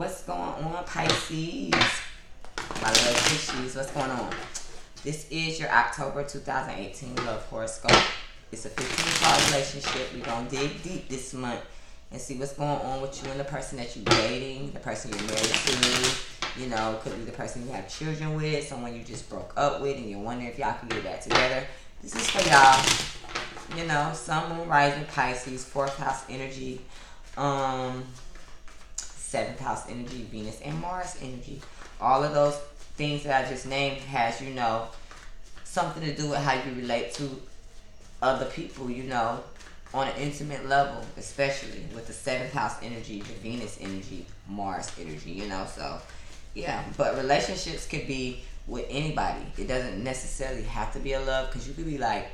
What's going on, Pisces? My little Pisces, what's going on? This is your October 2018 love horoscope. It's a 15-part relationship. We're going to dig deep this month and see what's going on with you and the person that you're dating, the person you're married to. You know, could be the person you have children with, someone you just broke up with, and you're wondering if y'all can get back together. This is for y'all. You know, Sun, Moon, Rising, Pisces, 4th house energy, 7th house energy, Venus and Mars energy. All of those things that I just named has, you know, something to do with how you relate to other people, you know, on an intimate level, especially with the 7th house energy, the Venus energy, Mars energy, you know. So, yeah, but relationships could be with anybody. It doesn't necessarily have to be a love, because you could be like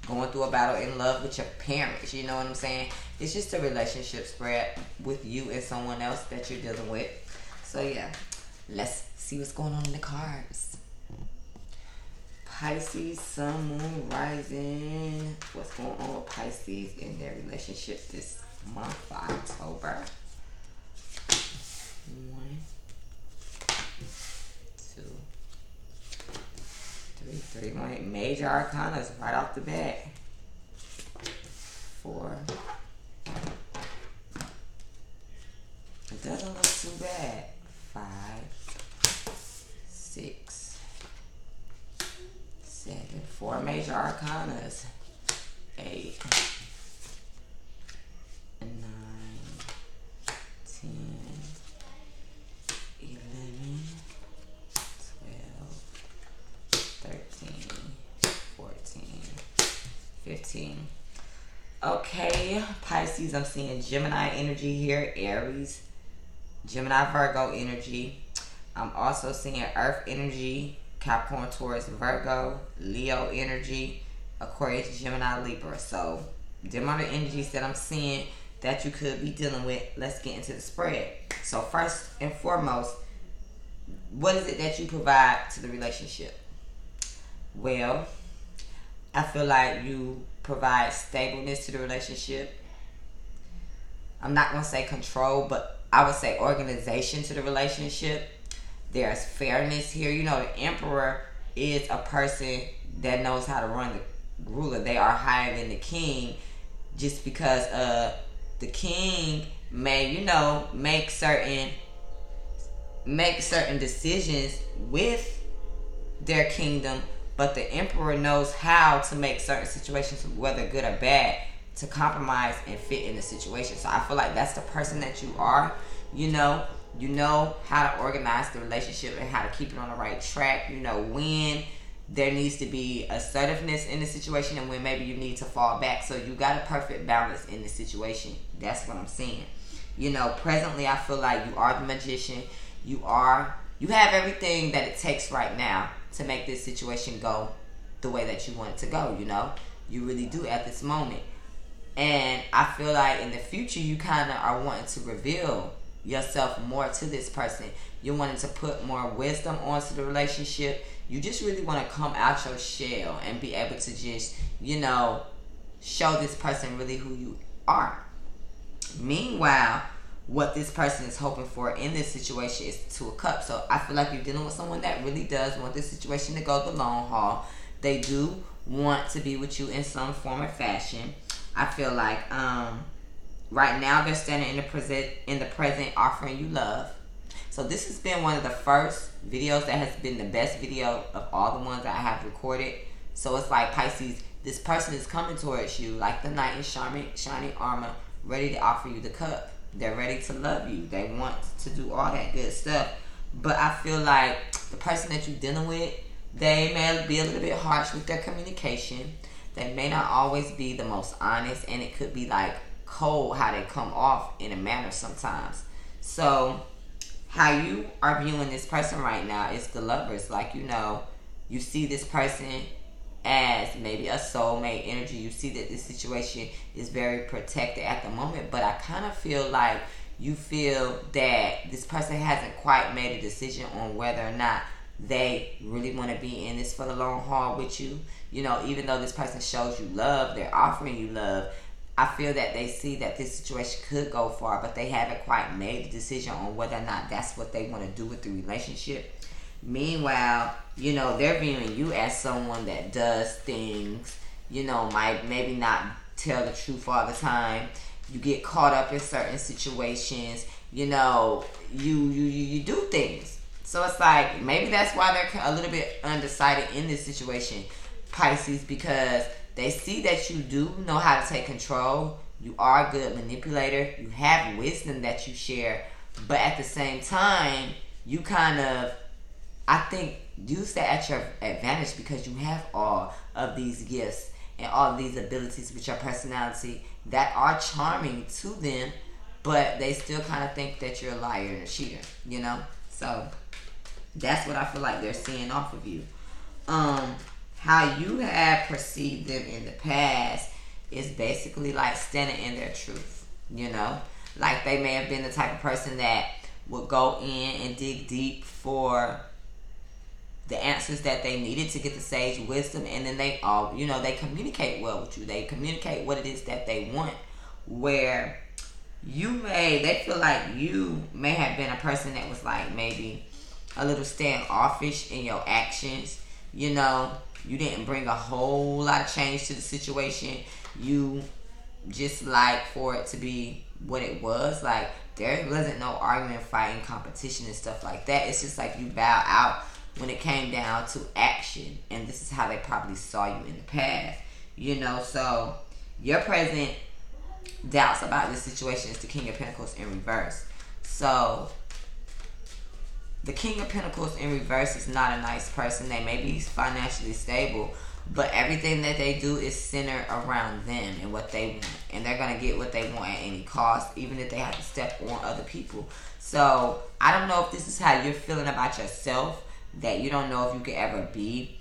going through a battle in love with your parents, you know what I'm saying? It's just a relationship spread with you and someone else that you're dealing with. So yeah, let's see what's going on in the cards. Pisces, Sun, Moon, Rising. What's going on with Pisces in their relationship this month, October? 1, 2, 3. 3 major arcanas right off the bat. 4. It doesn't look too bad. 5, 6, 7. 4 major arcanas. 8, 9, 10, 11, 12, 13, 14, 15. Okay, Pisces, I'm seeing Gemini energy here, Aries, Gemini, Virgo energy. I'm also seeing Earth energy, Capricorn, Taurus, Virgo, Leo energy, Aquarius, Gemini, Libra. So, them are the energies that I'm seeing that you could be dealing with. Let's get into the spread. So, first and foremost, what is it that you provide to the relationship? Well, I feel like you provide stableness to the relationship. I'm not going to say control, but I would say organization to the relationship. There's fairness here. You know, the Emperor is a person that knows how to run the ruler. They are higher than the king, just because the king may, you know, make certain decisions with their kingdom, but the Emperor knows how to make certain situations, whether good or bad, to compromise and fit in the situation. So I feel like that's the person that you are. You know how to organize the relationship and how to keep it on the right track. You know when there needs to be assertiveness in the situation and when maybe you need to fall back. So you got a perfect balance in the situation. That's what I'm seeing. You know, presently I feel like you are the magician. You have everything that it takes right now to make this situation go the way that you want it to go, you know? You really do at this moment. And I feel like in the future, you kind of are wanting to reveal yourself more to this person. You're wanting to put more wisdom onto the relationship. You just really want to come out your shell and be able to just, you know, show this person really who you are. Meanwhile, what this person is hoping for in this situation is the 2 of Cups. So I feel like you're dealing with someone that really does want this situation to go the long haul. They do want to be with you in some form or fashion. I feel like right now they're standing in the present offering you love. So this has been one of the first videos that has been the best video of all the ones that I have recorded. So it's like, Pisces, this person is coming towards you like the knight in shining armor, ready to offer you the cup. They're ready to love you. They want to do all that good stuff. But I feel like the person that you're dealing with, they may be a little bit harsh with their communication. They may not always be the most honest, and it could be like cold how they come off in a manner sometimes. So how you are viewing this person right now is the Lovers. Like, you know, you see this person as maybe a soulmate energy. You see that this situation is very protected at the moment, but I kind of feel like you feel that this person hasn't quite made a decision on whether or not they really want to be in this for the long haul with you. You know, even though this person shows you love, they're offering you love, I feel that they see that this situation could go far, but they haven't quite made the decision on whether or not that's what they want to do with the relationship. Meanwhile, they're viewing you as someone that does things, might maybe not tell the truth all the time. You get caught up in certain situations, you do things. So it's like, maybe that's why they're a little bit undecided in this situation, Pisces, because they see that you do know how to take control. You are a good manipulator. You have wisdom that you share. But at the same time, you kind of, I think, use that at your advantage because you have all of these gifts and all of these abilities with your personality that are charming to them, but they still kind of think that you're a liar and a cheater, So that's what I feel like they're seeing off of you. How you have perceived them in the past is basically like standing in their truth, Like they may have been the type of person that would go in and dig deep for the answers that they needed to get the sage wisdom, and then they they communicate well with you. They communicate what it is that they want, where they feel like you may have been a person that was like maybe a little standoffish in your actions. You didn't bring a whole lot of change to the situation. You just like for it to be what it was. Like there wasn't no argument, fighting, competition and stuff like that. It's just like you bow out when it came down to action, and this is how they probably saw you in the past, so your present doubts about this situation is the King of Pentacles in reverse. So the King of Pentacles in reverse is not a nice person. They may be financially stable, but everything that they do is centered around them and what they want, and they're going to get what they want at any cost, even if they have to step on other people. So I don't know if this is how you're feeling about yourself, that you don't know if you could ever be,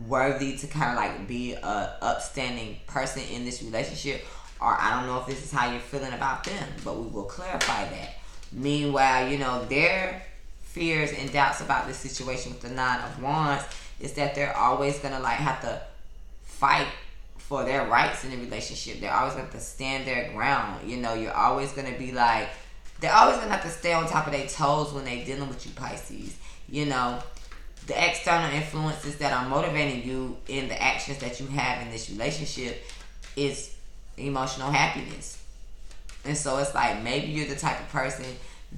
worthy to kind of like be a upstanding person in this relationship, or I don't know if this is how you're feeling about them, but we will clarify that. Meanwhile, their fears and doubts about this situation with the Nine of Wands is that they're always gonna like have to fight for their rights in the relationship. They're always gonna have to stand their ground. You're always gonna be like, they're always going to have to stay on top of their toes when they're dealing with you, Pisces. The external influences that are motivating you in the actions that you have in this relationship is emotional happiness. And so it's like maybe you're the type of person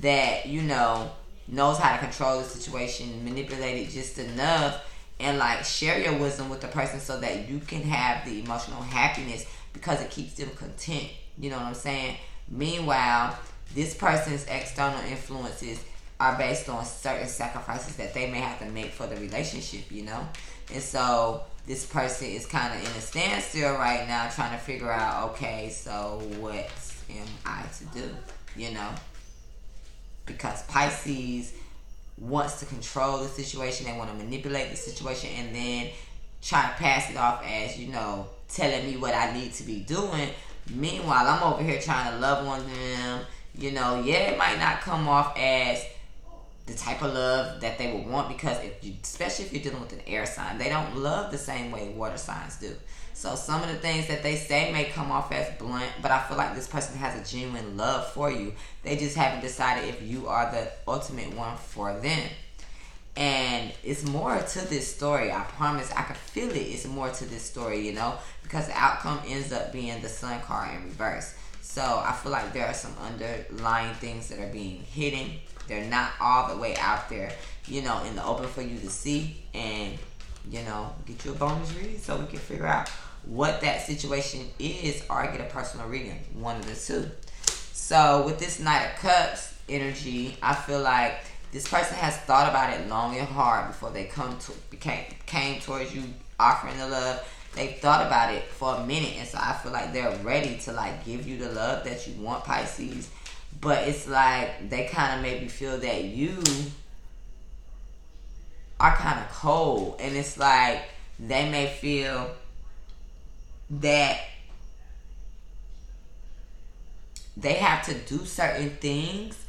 that, knows how to control the situation, manipulate it just enough, and like share your wisdom with the person so that you can have the emotional happiness because it keeps them content. You know what I'm saying? Meanwhile, this person's external influences are based on certain sacrifices that they may have to make for the relationship, And so this person is kind of in a standstill right now trying to figure out, okay, so what am I to do, Because Pisces wants to control the situation. They want to manipulate the situation and then try to pass it off as, telling me what I need to be doing. Meanwhile, I'm over here trying to love on them. It might not come off as the type of love that they would want, because especially if you're dealing with an air sign, they don't love the same way water signs do. So some of the things that they say may come off as blunt, but I feel like this person has a genuine love for you. They just haven't decided if you are the ultimate one for them. And it's more to this story. I promise. I can feel it. It's more to this story, because the outcome ends up being the Sun card in reverse. So I feel like there are some underlying things that are being hidden. They're not all the way out there, in the open for you to see. And, get you a bonus read so we can figure out what that situation is, or get a personal reading. One of the two. So with this Knight of Cups energy, I feel like this person has thought about it long and hard before they came towards you offering the love. They thought about it for a minute, and so I feel like they're ready to like give you the love that you want, Pisces. But it's like they kind of maybe feel that you are kind of cold, and it's like they may feel that they have to do certain things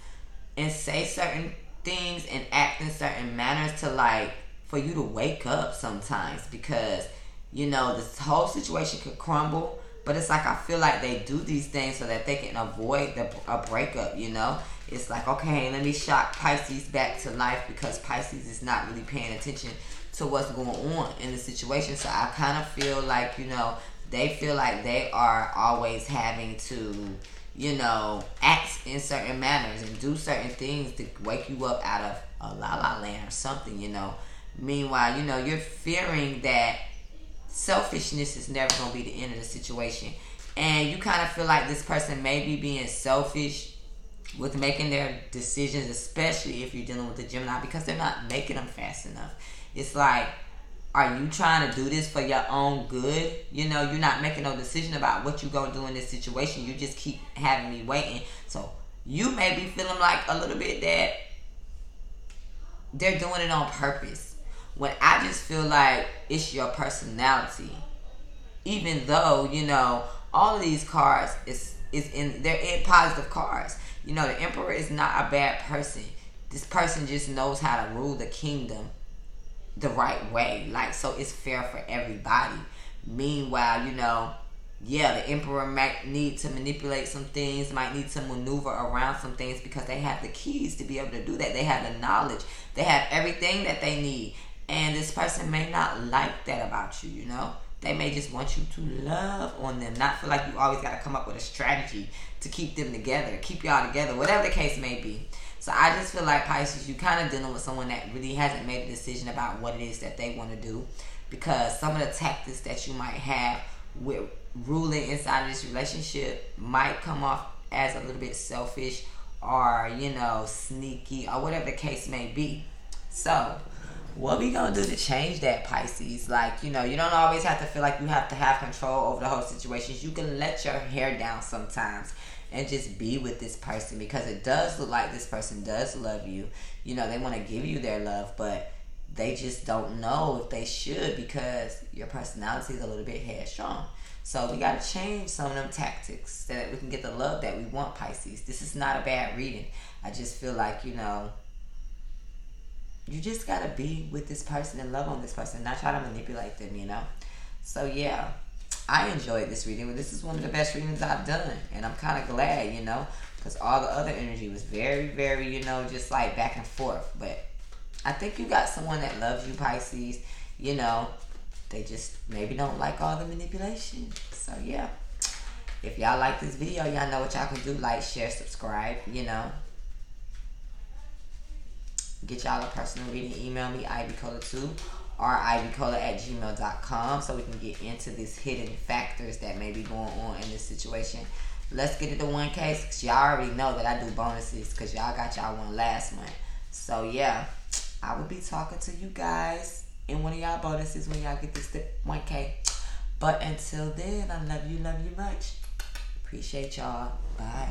and say certain things and act in certain manners to like for you to wake up sometimes, because this whole situation could crumble, But it's like I feel like they do these things so that they can avoid a breakup, you know? It's like, okay, let me shock Pisces back to life because Pisces is not really paying attention to what's going on in the situation. So I kind of feel like, you know, they feel like they are always having to, you know, act in certain manners and do certain things to wake you up out of a la-la land or something, you know. Meanwhile, you know, you're fearing that selfishness is never going to be the end of the situation. And you kind of feel like this person may be being selfish with making their decisions, especially if you're dealing with a Gemini, because they're not making them fast enough. It's like, are you trying to do this for your own good? You know, you're not making no decision about what you're going to do in this situation. You just keep having me waiting. So you may be feeling like a little bit that they're doing it on purpose, when I just feel like it's your personality. Even though, you know, all of these cards they're in positive cards. You know, the Emperor is not a bad person. This person just knows how to rule the kingdom the right way. Like, so it's fair for everybody. Meanwhile, you know, yeah, the Emperor might need to manipulate some things, might need to maneuver around some things because they have the keys to be able to do that. They have the knowledge. They have everything that they need. And this person may not like that about you, you know? They may just want you to love on them, not feel like you always got to come up with a strategy to keep them together, keep y'all together, whatever the case may be. So I just feel like, Pisces, you kind of dealing with someone that really hasn't made a decision about what it is that they want to do, because some of the tactics that you might have with ruling inside of this relationship might come off as a little bit selfish or, you know, sneaky or whatever the case may be. So what we gonna do to change that, Pisces? Like, you know, you don't always have to feel like you have to have control over the whole situation. You can let your hair down sometimes and just be with this person, because it does look like this person does love you. You know, they want to give you their love, but they just don't know if they should, because your personality is a little bit headstrong. So we got to change some of them tactics so that we can get the love that we want, Pisces. This is not a bad reading. I just feel like, you know, you just got to be with this person and love on this person, not try to manipulate them, you know. So yeah, I enjoyed this reading. This is one of the best readings I've done, and I'm kind of glad, you know, because all the other energy was very, very, you know, just like back and forth. But I think you got someone that loves you, Pisces. You know, they just maybe don't like all the manipulation. So yeah, if y'all like this video, y'all know what y'all can do. Like, share, subscribe, you know. Get y'all a personal reading. Email me, ivycola2 or ivycola@gmail.com, so we can get into these hidden factors that may be going on in this situation. Let's get it to 1K, because y'all already know that I do bonuses, because y'all got y'all one last month. So yeah, I will be talking to you guys in one of y'all bonuses when y'all get this to 1K. But until then, I love you much. Appreciate y'all. Bye.